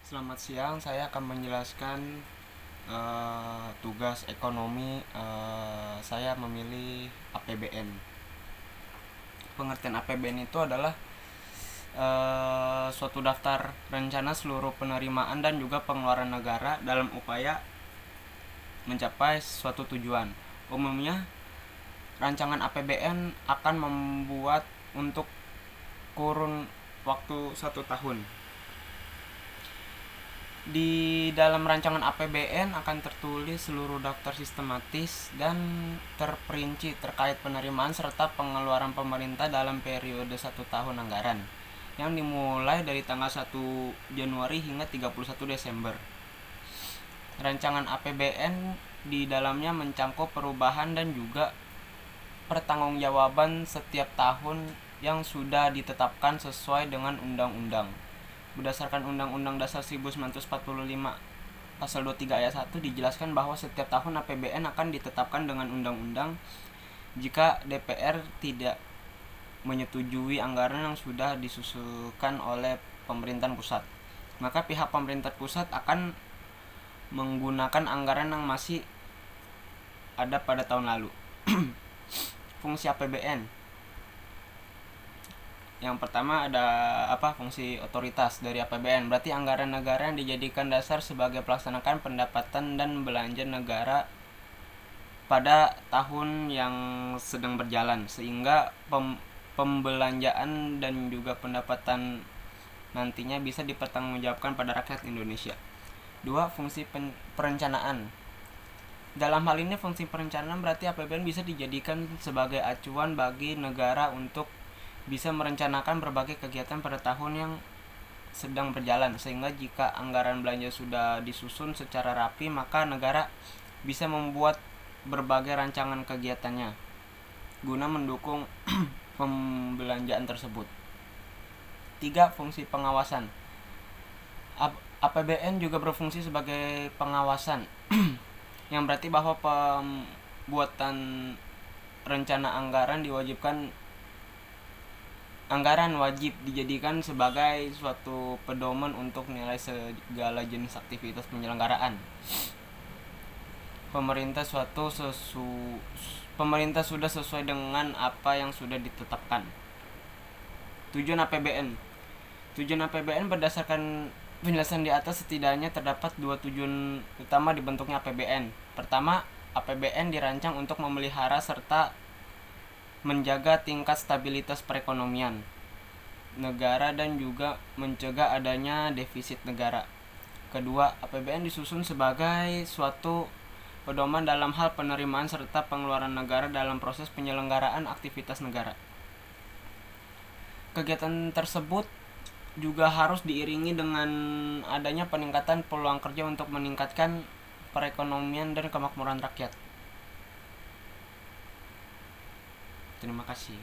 Selamat siang, saya akan menjelaskan tugas ekonomi. Saya memilih APBN. Pengertian APBN itu adalah suatu daftar rencana seluruh penerimaan dan juga pengeluaran negara dalam upaya mencapai suatu tujuan. Umumnya, rancangan APBN akan membuat untuk kurun waktu 1 tahun. Di dalam rancangan APBN akan tertulis seluruh daftar sistematis dan terperinci terkait penerimaan serta pengeluaran pemerintah dalam periode 1 tahun anggaran yang dimulai dari tanggal 1 Januari hingga 31 Desember. Rancangan APBN di dalamnya mencangkup perubahan dan juga pertanggungjawaban setiap tahun yang sudah ditetapkan sesuai dengan undang-undang. Berdasarkan Undang-Undang Dasar 1945 Pasal 23 ayat 1 dijelaskan bahwa setiap tahun APBN akan ditetapkan dengan undang-undang jika DPR tidak menyetujui anggaran yang sudah disusulkan oleh pemerintahan pusat. Maka pihak pemerintah pusat akan menggunakan anggaran yang masih ada pada tahun lalu. Fungsi APBN. Yang pertama ada fungsi otoritas dari APBN. Berarti anggaran negara yang dijadikan dasar sebagai pelaksanakan pendapatan dan belanja negara pada tahun yang sedang berjalan, sehingga pembelanjaan dan juga pendapatan nantinya bisa dipertanggungjawabkan pada rakyat Indonesia. 2. Fungsi perencanaan. Dalam hal ini fungsi perencanaan berarti APBN bisa dijadikan sebagai acuan bagi negara untuk bisa merencanakan berbagai kegiatan pada tahun yang sedang berjalan, sehingga jika anggaran belanja sudah disusun secara rapi, maka negara bisa membuat berbagai rancangan kegiatannya guna mendukung pembelanjaan tersebut. 3. Fungsi pengawasan. APBN juga berfungsi sebagai pengawasan yang berarti bahwa pembuatan rencana anggaran wajib dijadikan sebagai suatu pedoman untuk nilai segala jenis aktivitas penyelenggaraan. Pemerintah sudah sesuai dengan apa yang sudah ditetapkan. Tujuan APBN. Tujuan APBN berdasarkan penjelasan di atas setidaknya terdapat 2 tujuan utama dibentuknya APBN. Pertama, APBN dirancang untuk memelihara serta menjaga tingkat stabilitas perekonomian negara dan juga mencegah adanya defisit negara. Kedua, APBN disusun sebagai suatu pedoman dalam hal penerimaan serta pengeluaran negara dalam proses penyelenggaraan aktivitas negara. Kegiatan tersebut juga harus diiringi dengan adanya peningkatan peluang kerja untuk meningkatkan perekonomian dan kemakmuran rakyat. Terima kasih.